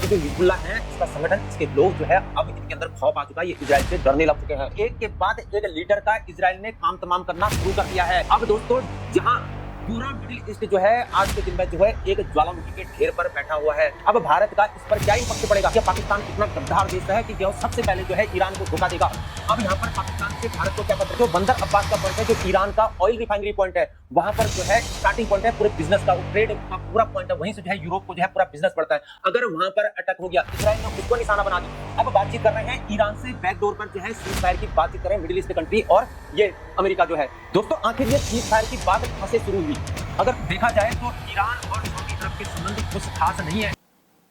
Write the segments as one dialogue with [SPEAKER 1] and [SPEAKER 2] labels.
[SPEAKER 1] जो हिजबुल्लाह है, इसका संगठन, इसके लोग जो है अब इनके अंदर खौफ आ चुका है। ये इजराइल से डरने लग चुके हैं। एक के बाद एक लीडर का इजराइल ने काम तमाम करना शुरू कर दिया है। अब दोस्तों, जहां पूरा मिडिल ईस्ट जो है आज के दिन में जो है एक ज्वालामुखी के ढेर पर बैठा हुआ है। अब भारत का इस पर क्या इम्पैक्ट पड़ेगा? क्या पाकिस्तान इतना गद्दार देश है कि जो सबसे पहले जो है ईरान को धोखा देगा? अब यहाँ पर पाकिस्तान से भारत को क्या पता, जो बंदर अब्बास का पॉइंट है, जो ईरान का ऑयल रिफाइनरी पॉइंट है, वहां पर जो है स्टार्टिंग पॉइंट है पूरे बिजनेस का, ट्रेड का पूरा पॉइंट है। वहीं से जो है यूरोप को जो है पूरा बिजनेस पड़ता है। अगर वहां पर अटैक हो गया, इजराइल ने उसको निशाना बना दिया। अब बातचीत कर रहे हैं ईरान से बैकडोर पर जो है सीज फायर की बातचीत कर रहे हैं मिडिल ईस्ट कंट्री और ये अमेरिका जो है। दोस्तों, आखिर ये सीज फायर की बात कहां से शुरू हुई? अगर देखा जाए तो ईरान और सऊदी अरब के संबंध कुछ खास नहीं है।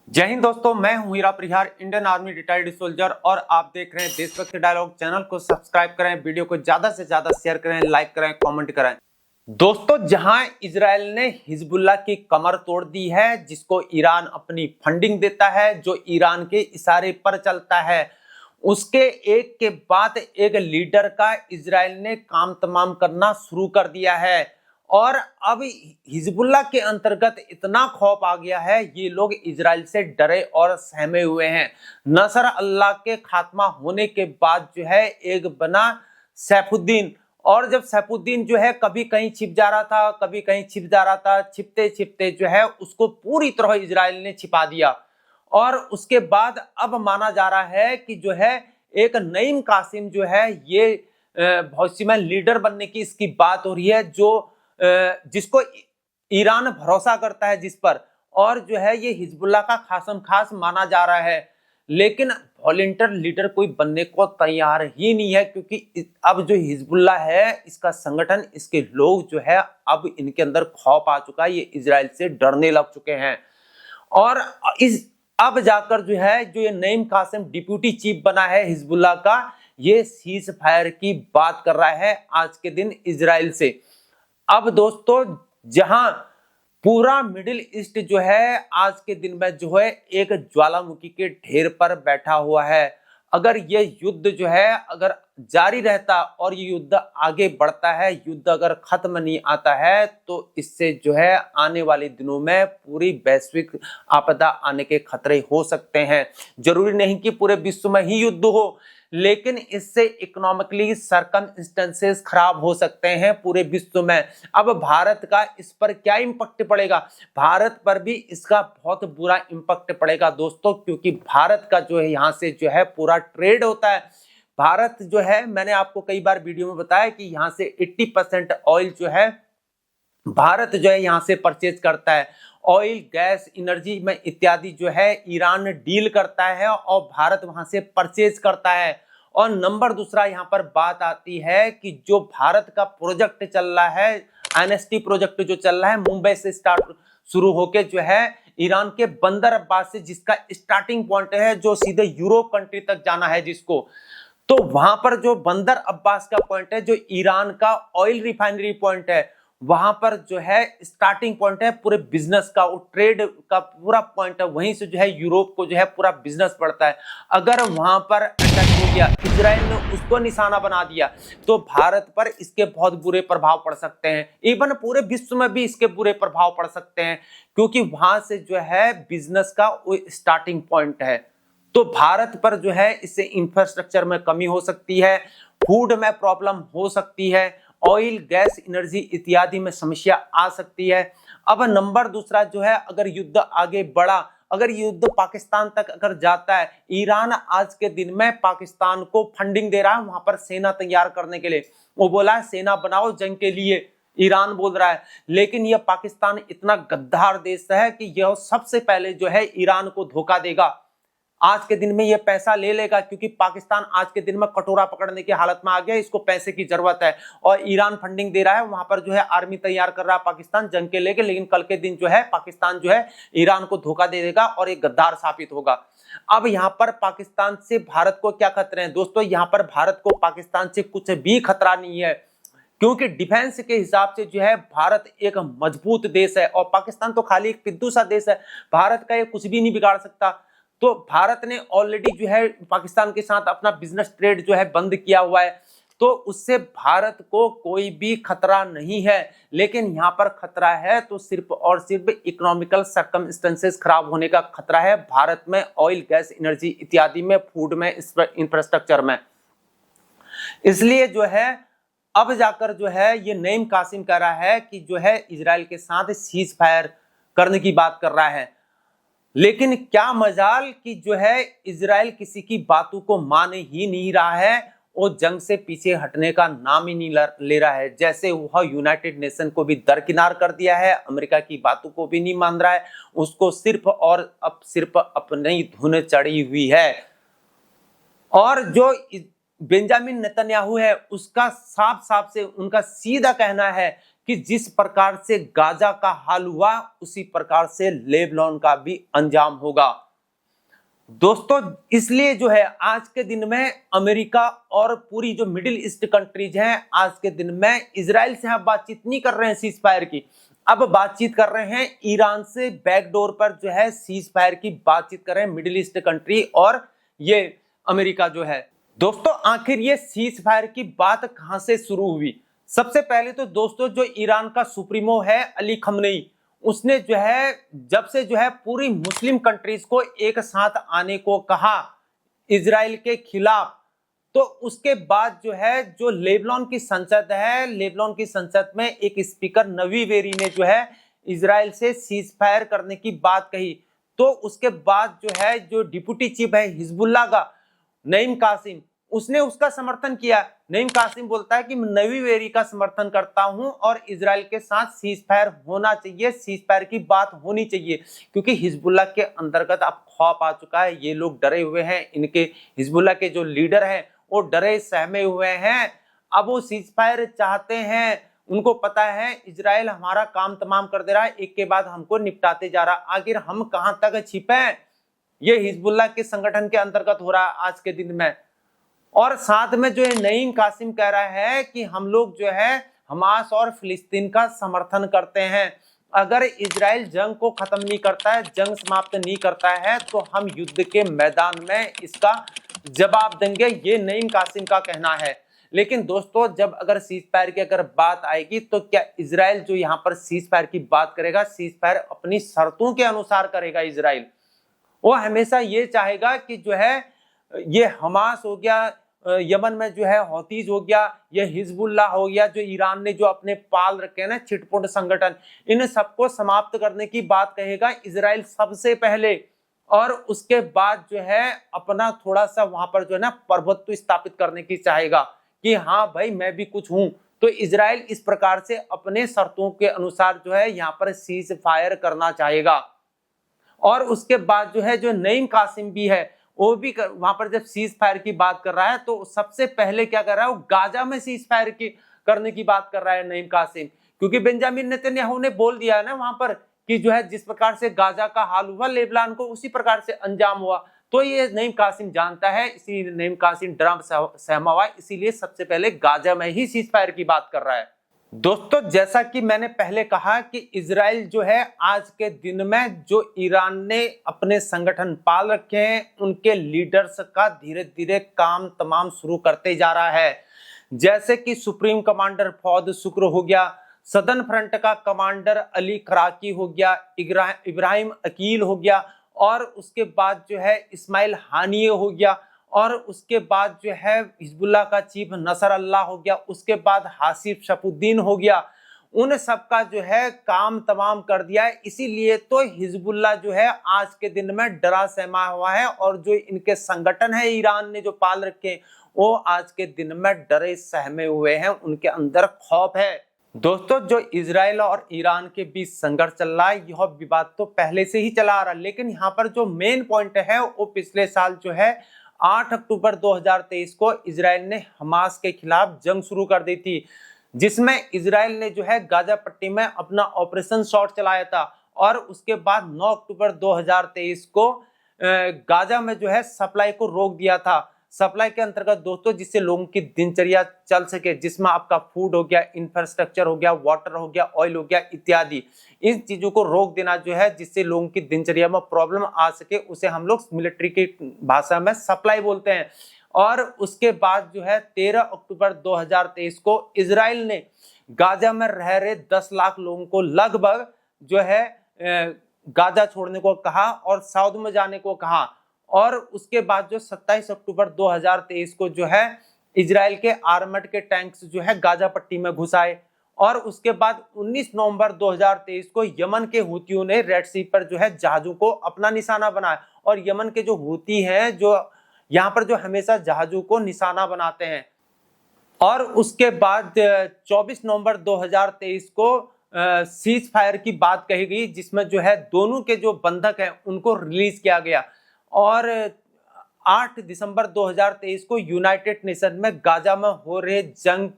[SPEAKER 1] जय हिंद दोस्तों, मैं हूं हीरा परिहार, इंडियन आर्मी रिटायर्ड सोल्जर, और आप देख रहे हैं देशभक्ति डायलॉग। चैनल को सब्सक्राइब करें, वीडियो को ज्यादा से ज्यादा शेयर करें, लाइक करें, कमेंट करें। दोस्तों, जहां इजराइल ने हिजबुल्लाह की कमर तोड़ दी है, जिसको ईरान अपनी फंडिंग देता है, जो ईरान के इशारे पर चलता है, उसके एक के बाद एक लीडर का इजराइल ने काम तमाम करना शुरू कर दिया है। और अब हिजबुल्लाह के अंतर्गत इतना खौफ आ गया है, ये लोग इजराइल से डरे और सहमे हुए हैं। नसर अल्लाह के खात्मा होने के बाद जो है एक बना सैफुद्दीन, और जब सैफुद्दीन जो है कभी कहीं छिप जा रहा था, कभी कहीं छिप जा रहा था, छिपते छिपते जो है उसको पूरी तरह इजराइल ने छिपा दिया। और उसके बाद अब माना जा रहा है कि जो है एक नईम कासिम जो है ये भविष्य में लीडर बनने की इसकी बात हो रही है, जो जिसको ईरान भरोसा करता है जिस पर, और जो है ये हिजबुल्लाह का खासम खास माना जा रहा है। लेकिन वॉलंटियर लीडर कोई बनने को तैयार ही नहीं है, क्योंकि अब जो हिजबुल्लाह है, इसका संगठन, इसके लोग जो है अब इनके अंदर खौफ आ चुका है। ये इजराइल से डरने लग चुके हैं। और इस अब जाकर जो है जो ये नईम कासिम डिप्यूटी चीफ बना है हिजबुल्लाह का, ये सीज फायर की बात कर रहा है आज के दिन इजराइल से। अब दोस्तों, जहां पूरा मिडिल ईस्ट जो है आज के दिन में जो है एक ज्वालामुखी के ढेर पर बैठा हुआ है। अगर ये युद्ध जो है अगर जारी रहता और ये युद्ध आगे बढ़ता है, युद्ध अगर खत्म नहीं आता है, तो इससे जो है आने वाले दिनों में पूरी वैश्विक आपदा आने के खतरे हो सकते हैं। जरूरी नहीं कि पूरे विश्व में ही युद्ध हो, लेकिन इससे इकोनॉमिकली सर्कमस्टेंसेस खराब हो सकते हैं पूरे विश्व में। अब भारत का इस पर क्या इम्पैक्ट पड़ेगा? भारत पर भी इसका बहुत बुरा इम्पैक्ट पड़ेगा दोस्तों, क्योंकि भारत का जो है यहाँ से जो है पूरा ट्रेड होता है। भारत जो है, मैंने आपको कई बार वीडियो में बताया कि यहाँ से 80% ऑयल जो है भारत जो है यहाँ से परचेज करता है। ऑयल, गैस, एनर्जी में इत्यादि जो है ईरान डील करता है और भारत वहां से परचेज करता है। और नंबर दूसरा यहाँ पर बात आती है कि जो भारत का प्रोजेक्ट चल रहा है, एनएसटी प्रोजेक्ट जो चल रहा है, मुंबई से स्टार्ट शुरू होके जो है ईरान के बंदर अब्बास से, जिसका स्टार्टिंग पॉइंट है जो सीधे यूरोप कंट्री तक जाना है जिसको, तो वहां पर जो बंदर अब्बास का पॉइंट है, जो ईरान का ऑयल रिफाइनरी पॉइंट है, वहां पर जो है स्टार्टिंग पॉइंट है पूरे बिजनेस का, वो ट्रेड का पूरा पॉइंट है। वहीं से जो है यूरोप को जो है पूरा बिजनेस पड़ता है। अगर वहां पर अटैक हो गया, इजराइल ने उसको निशाना बना दिया, तो भारत पर इसके बहुत बुरे प्रभाव पड़ सकते हैं। इवन पूरे विश्व में भी इसके बुरे प्रभाव पड़ सकते हैं, क्योंकि वहां से जो है बिजनेस का वो स्टार्टिंग पॉइंट है। तो भारत पर जो है इससे इंफ्रास्ट्रक्चर में कमी हो सकती है, फूड में प्रॉब्लम हो सकती है, ऑयल, गैस, एनर्जी इत्यादि में समस्या आ सकती है। अब नंबर दूसरा जो है, अगर युद्ध आगे बढ़ा, अगर युद्ध पाकिस्तान तक अगर जाता है, ईरान आज के दिन में पाकिस्तान को फंडिंग दे रहा है वहां पर सेना तैयार करने के लिए। वो बोला है सेना बनाओ जंग के लिए, ईरान बोल रहा है। लेकिन यह पाकिस्तान इतना गद्दार देश है कि यह सबसे पहले जो है ईरान को धोखा देगा। आज के दिन में ये पैसा ले लेगा, क्योंकि पाकिस्तान आज के दिन में कटोरा पकड़ने की हालत में आ गया, इसको पैसे की जरूरत है। और ईरान फंडिंग दे रहा है, वहां पर जो है आर्मी तैयार कर रहा है पाकिस्तान जंग के लेके। लेकिन कल के दिन जो है पाकिस्तान जो है ईरान को धोखा दे देगा और एक गद्दार साबित होगा। अब यहाँ पर पाकिस्तान से भारत को क्या खतरे हैं? दोस्तों, यहाँ पर भारत को पाकिस्तान से कुछ भी खतरा नहीं है, क्योंकि डिफेंस के हिसाब से जो है भारत एक मजबूत देश है, और पाकिस्तान तो खाली एक पिद्दू सा देश है। भारत का ये कुछ भी नहीं बिगाड़ सकता। तो भारत ने ऑलरेडी जो है पाकिस्तान के साथ अपना बिजनेस ट्रेड जो है बंद किया हुआ है। तो उससे भारत को कोई भी खतरा नहीं है। लेकिन यहाँ पर खतरा है तो सिर्फ और सिर्फ इकोनॉमिकल सर्कमस्टेंसेस खराब होने का खतरा है भारत में, ऑयल गैस एनर्जी इत्यादि में, फूड में, इंफ्रास्ट्रक्चर में। इसलिए जो है अब जाकर जो है ये नईम कासिम कह रहा है कि जो है इजराइल के साथ सीज फायर करने की बात कर रहा है। लेकिन क्या मजाल कि जो है इजराइल किसी की बातों को मान ही नहीं रहा है, वो जंग से पीछे हटने का नाम ही नहीं ले रहा है। जैसे वह यूनाइटेड नेशन को भी दरकिनार कर दिया है, अमेरिका की बातों को भी नहीं मान रहा है, उसको सिर्फ और अब सिर्फ अपनी ही धुन चढ़ी हुई है। और जो बेंजामिन नेतन्याहू है उसका साफ साफ से उनका सीधा कहना है कि जिस प्रकार से गाजा का हाल हुआ उसी प्रकार से लेबनान का भी अंजाम होगा। दोस्तों इसलिए जो है आज के दिन में अमेरिका और पूरी जो मिडिल ईस्ट कंट्रीज हैं आज के दिन में इजराइल से हम बातचीत नहीं कर रहे हैं सीज फायर की, अब बातचीत कर रहे हैं ईरान से बैकडोर पर जो है सीज फायर की बातचीत कर रहे हैं मिडिल ईस्ट कंट्री और ये अमेरिका जो है। दोस्तों आखिर ये सीज फायर की बात कहां से शुरू हुई? सबसे पहले तो दोस्तों जो ईरान का सुप्रीमो है अली खमनेई, उसने जो है जब से जो है पूरी मुस्लिम कंट्रीज को एक साथ आने को कहा इजराइल के खिलाफ, तो उसके बाद जो है जो लेबनान की संसद है, लेबनान की संसद में एक स्पीकर नवी वेरी ने जो है इजराइल से सीज फायर करने की बात कही। तो उसके बाद जो है जो डिप्टी चीफ है हिजबुल्लाह का नईम कासिम, उसने उसका समर्थन किया। नईम कासिम बोलता है कि मैं नवी वेरी का समर्थन करता हूं और इजराइल के साथ सीज फायर होना चाहिए, सीज फायर की बात होनी चाहिए, क्योंकि हिजबुल्लाह के अंतर्गत अब खौफ आ चुका है, ये लोग डरे हुए हैं, इनके हिजबुल्लाह के जो लीडर हैं वो डरे सहमे हुए हैं। अब वो सीज फायर चाहते हैं, उनको पता है इजराइल हमारा काम तमाम कर दे रहा है, एक के बाद हमको निपटाते जा रहा है, आखिर हम कहां तक छिपे? ये हिजबुल्लाह के संगठन के अंतर्गत हो रहा है आज के दिन में। और साथ में जो नईम कासिम कह रहा है कि हम लोग जो है हमास और फिलिस्तीन का समर्थन करते हैं, अगर इजराइल जंग को खत्म नहीं करता है, जंग समाप्त नहीं करता है, तो हम युद्ध के मैदान में इसका जवाब देंगे, ये नईम कासिम का कहना है। लेकिन दोस्तों जब अगर सीज फायर की अगर बात आएगी तो क्या इजराइल जो यहाँ पर सीज फायर की बात करेगा, सीज फायर अपनी शर्तों के अनुसार करेगा इजराइल। वो हमेशा ये चाहेगा कि जो है ये हमास हो गया, यमन में जो है हौतीज हो गया, ये हिजबुल्लाह हो गया, जो ईरान ने जो अपने पाल रखे हैं ना छिटपुट संगठन, इन सबको समाप्त करने की बात कहेगा इजराइल सबसे पहले। और उसके बाद जो है अपना थोड़ा सा वहां पर जो है ना प्रभुत्व स्थापित करने की चाहेगा कि हाँ भाई मैं भी कुछ हूं। तो इजराइल इस प्रकार से अपने शर्तों के अनुसार जो है यहाँ पर सीज फायर करना चाहेगा। और उसके बाद जो है जो नईम कासिम भी है वो भी वहां पर जब सीज फायर की बात कर रहा है तो सबसे पहले क्या कर रहा है, वो गाजा में सीज फायर की करने की बात कर रहा है नईम कासिम, क्योंकि बेंजामिन नेतन्याहू ने बोल दिया है ना वहां पर कि जो है जिस प्रकार से गाजा का हाल हुआ लेबनान को उसी प्रकार से अंजाम हुआ। तो ये नईम कासिम जानता है, इसीलिए नईम कासिम डरा सहमा हुआ, इसीलिए सबसे पहले गाजा में ही सीज फायर की बात कर रहा है। दोस्तों जैसा कि मैंने पहले कहा कि इजराइल जो है आज के दिन में जो ईरान ने अपने संगठन पाल रखे हैं उनके लीडर्स का धीरे धीरे काम तमाम शुरू करते जा रहा है। जैसे कि सुप्रीम कमांडर फौद शुक्र हो गया, सदर्न फ्रंट का कमांडर अली खराकी हो गया, इब्राहिम अकील हो गया, और उसके बाद जो है इस्माइल हानिये हो गया, और उसके बाद जो है हिजबुल्लाह का चीफ नसर अल्लाह हो गया, उसके बाद हासिफ शफुद्दीन हो गया। उन सबका जो है काम तमाम कर दिया है। इसीलिए तो हिजबुल्लाह जो है आज के दिन में डरा सहमा हुआ है, और जो इनके संगठन है ईरान ने जो पाल रखे वो आज के दिन में डरे सहमे हुए हैं, उनके अंदर खौफ है। दोस्तों जो इजराइल और ईरान के बीच संघर्ष चल रहा है यह विवाद तो पहले से ही चला आ रहा है, लेकिन यहाँ पर जो मेन पॉइंट है वो पिछले साल जो है 8 अक्टूबर 2023 को इजराइल ने हमास के खिलाफ जंग शुरू कर दी थी, जिसमें इजराइल ने जो है गाजा पट्टी में अपना ऑपरेशन शॉर्ट चलाया था। और उसके बाद 9 अक्टूबर 2023 को गाजा में जो है सप्लाई को रोक दिया था। सप्लाई के अंतर्गत दोस्तों जिससे लोगों की दिनचर्या चल सके, जिसमें आपका फूड हो गया, इंफ्रास्ट्रक्चर हो गया, वाटर हो गया, ऑयल हो गया इत्यादि, इन चीजों को रोक देना जो है जिससे लोगों की दिनचर्या में प्रॉब्लम आ सके, उसे हम लोग मिलिट्री की भाषा में सप्लाई बोलते हैं। और उसके बाद जो है 13 अक्टूबर 2023 को इजराइल ने गाजा में रह रहे 10 लाख लोगों को लगभग जो है गाजा छोड़ने को कहा और साउथ में जाने को कहा। और उसके बाद जो 27 अक्टूबर 2023 को जो है इजराइल के आर्मड के टैंक्स जो है गाजा पट्टी में घुस आए। और उसके बाद 19 नवंबर 2023 को यमन के हूतियों ने रेड सी पर जो है जहाजों को अपना निशाना बनाया। और यमन के जो हूती हैं जो यहाँ पर जो हमेशा जहाजों को निशाना बनाते हैं। और उसके बाद 24 नवंबर 2023 को सीज फायर की बात कही गई, जिसमें जो है दोनों के जो बंधक हैं उनको रिलीज किया गया। और 8 दिसंबर 2023 को यूनाइटेड नेशन में गाजा में हो रहे जंग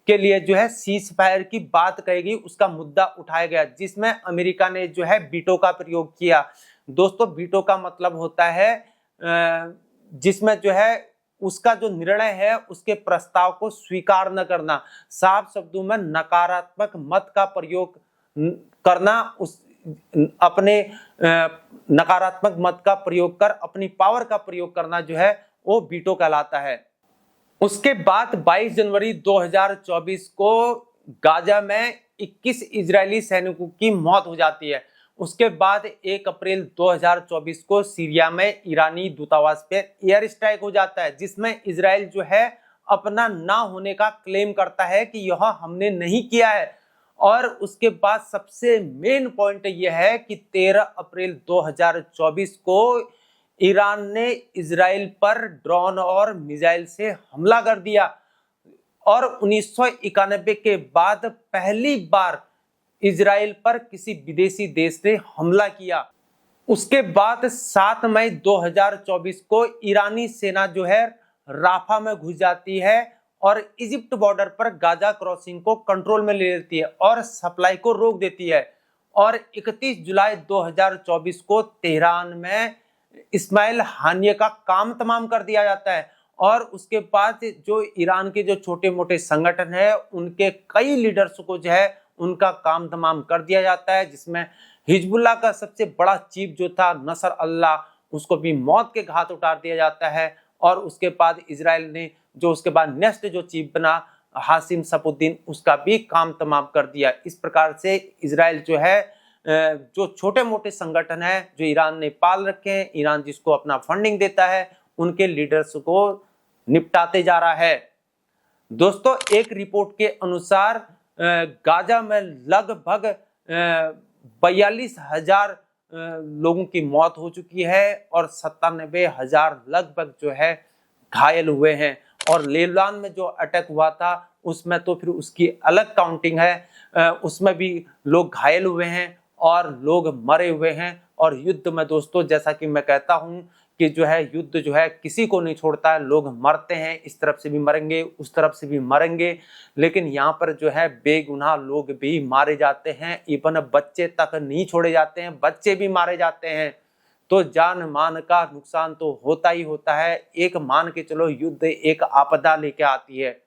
[SPEAKER 1] के लिए जो है सीज फायर की बात कही गई, उसका मुद्दा उठाया गया, जिसमें अमेरिका ने जो है वीटो का प्रयोग किया। दोस्तों वीटो का मतलब होता है जिसमें जो है उसका जो निर्णय है उसके प्रस्ताव को स्वीकार न करना, साफ शब्दों में नकारात्मक मत का प्रयोग करना, उस अपने नकारात्मक मत का प्रयोग कर अपनी पावर का प्रयोग करना जो है वो वीटो कहलाता है। उसके बाद 22 जनवरी 2024 को गाजा में 21 इजरायली सैनिकों की मौत हो जाती है। उसके बाद 1 अप्रैल 2024 को सीरिया में ईरानी दूतावास पे एयर स्ट्राइक हो जाता है, जिसमें इजराइल जो है अपना ना होने का क्लेम करता है कि यह हमने नहीं किया है। और उसके बाद सबसे मेन पॉइंट यह है कि 13 अप्रैल 2024 को ईरान ने इजराइल पर ड्रोन और मिसाइल से हमला कर दिया। और 1991 के बाद पहली बार इजराइल पर किसी विदेशी देश ने हमला किया। उसके बाद 7 मई 2024 को ईरानी सेना जो है राफा में घुस जाती है और इजिप्ट बॉर्डर पर गाजा क्रॉसिंग को कंट्रोल में ले लेती है और सप्लाई को रोक देती है। और 31 जुलाई 2024 को तेहरान में इस्माइल हानिया का काम तमाम कर दिया जाता है। और उसके बाद जो ईरान के जो छोटे मोटे संगठन है उनके कई लीडर्स को जो है उनका काम तमाम कर दिया जाता है, जिसमें हिजबुल्लाह का सबसे बड़ा चीफ जो था नसर अल्लाह उसको भी मौत के घाट उतार दिया जाता है। और उसके बाद इजराइल ने जो उसके बाद नेक्स्ट जो चीफ बना हासिम सफुद्दीन उसका भी काम तमाम कर दिया। इस प्रकार से इजराइल जो है जो छोटे मोटे संगठन है जो ईरान ने पाल रखे हैं, ईरान जिसको अपना फंडिंग देता है, उनके लीडर्स को निपटाते जा रहा है। दोस्तों एक रिपोर्ट के अनुसार गाजा में लगभग 42,000 लोगों की मौत हो चुकी है और 97,000 लगभग जो है घायल हुए हैं। और लेबनान में जो अटैक हुआ था उसमें तो फिर उसकी अलग काउंटिंग है, उसमें भी लोग घायल हुए हैं और लोग मरे हुए हैं। और युद्ध में दोस्तों जैसा कि मैं कहता हूं कि जो है युद्ध जो है किसी को नहीं छोड़ता है, लोग मरते हैं, इस तरफ से भी मरेंगे उस तरफ से भी मरेंगे, लेकिन यहाँ पर जो है बेगुनाह लोग भी मारे जाते हैं, इवन बच्चे तक नहीं छोड़े जाते हैं, बच्चे भी मारे जाते हैं। तो जान मान का नुकसान तो होता ही होता है। एक मान के चलो युद्ध एक आपदा लेके आती है।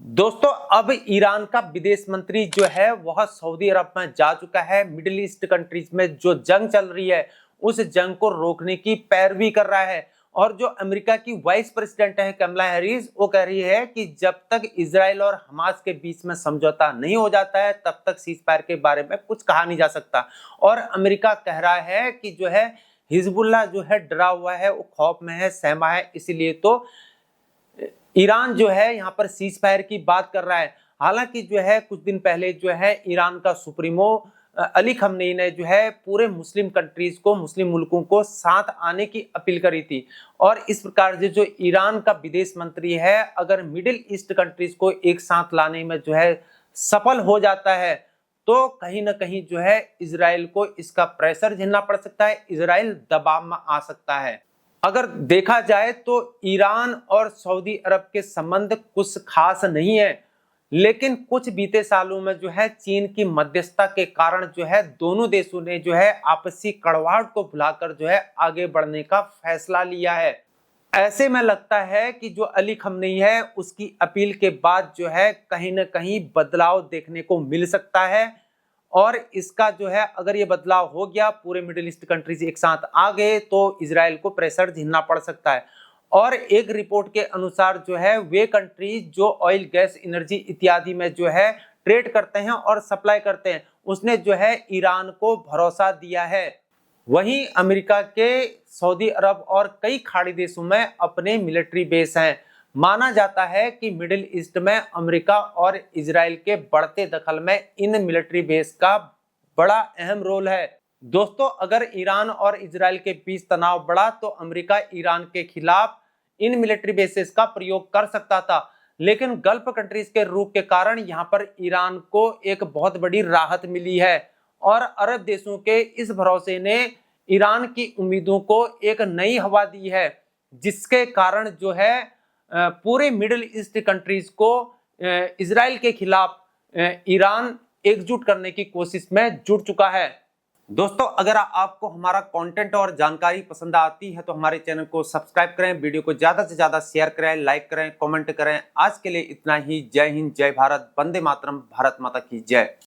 [SPEAKER 1] दोस्तों अब ईरान का विदेश मंत्री जो है वह सऊदी अरब में जा चुका है। मिडिल ईस्ट कंट्रीज में जो जंग चल रही है उस जंग को रोकने की पैरवी कर रहा है। और जो अमेरिका की वाइस प्रेसिडेंट है कमला हैरिस, वो कह रही है कि जब तक इजराइल और हमास के बीच में समझौता नहीं हो जाता है तब तक सीज फायर के बारे में कुछ कहा नहीं जा सकता। और अमेरिका कह रहा है कि जो है हिजबुल्लाह जो है डरा हुआ है, वो खौफ में है, सहमा है, इसीलिए तो ईरान जो है यहाँ पर सीज फायर की बात कर रहा है। हालांकि जो है कुछ दिन पहले जो है ईरान का सुप्रीमो अली खमेनी ने जो है पूरे मुस्लिम कंट्रीज को, मुस्लिम मुल्कों को साथ आने की अपील करी थी। और इस प्रकार से जो ईरान का विदेश मंत्री है अगर मिडिल ईस्ट कंट्रीज को एक साथ लाने में जो है सफल हो जाता है तो कहीं ना कहीं जो है इजराइल को इसका प्रेशर झेलना पड़ सकता है, इजराइल दबाव में आ सकता है। अगर देखा जाए तो ईरान और सऊदी अरब के संबंध कुछ खास नहीं है, लेकिन कुछ बीते सालों में जो है चीन की मध्यस्थता के कारण जो है दोनों देशों ने जो है आपसी कड़वाहट को भुलाकर जो है आगे बढ़ने का फैसला लिया है। ऐसे में लगता है कि जो अली खमेनी है उसकी अपील के बाद जो है कहीं ना कहीं बदलाव देखने को मिल सकता है। और इसका जो है अगर ये बदलाव हो गया, पूरे मिडिल ईस्ट कंट्रीज एक साथ आ गए तो इजराइल को प्रेशर झेलना पड़ सकता है। और एक रिपोर्ट के अनुसार जो है वे कंट्री जो ऑयल गैस एनर्जी इत्यादि में जो है ट्रेड करते हैं और सप्लाई करते हैं, उसने जो है ईरान को भरोसा दिया है। वहीं अमेरिका के सऊदी अरब और कई खाड़ी देशों में अपने मिलिट्री बेस हैं। माना जाता है कि मिडिल ईस्ट में अमेरिका और इजराइल के बढ़ते दखल में इन मिलिट्री बेस का बड़ा अहम रोल है। दोस्तों, अगर ईरान और इजराइल के बीच तनाव बढ़ा तो अमेरिका ईरान के खिलाफ इन मिलिट्री बेसिस का प्रयोग कर सकता था, लेकिन गल्फ कंट्रीज के रुख के कारण यहां पर ईरान को एक बहुत बड़ी राहत मिली है और अरब देशों के इस भरोसे ने ईरान की उम्मीदों को एक नई हवा दी है, जिसके कारण जो है पूरे मिडिल ईस्ट कंट्रीज को इजराइल के खिलाफ ईरान एकजुट करने की कोशिश में जुट चुका है। दोस्तों, अगर आपको हमारा कंटेंट और जानकारी पसंद आती है तो हमारे चैनल को सब्सक्राइब करें, वीडियो को ज्यादा से ज्यादा शेयर करें, लाइक करें, कमेंट करें। आज के लिए इतना ही। जय हिंद, जय भारत, वंदे मातरम, भारत माता की जय।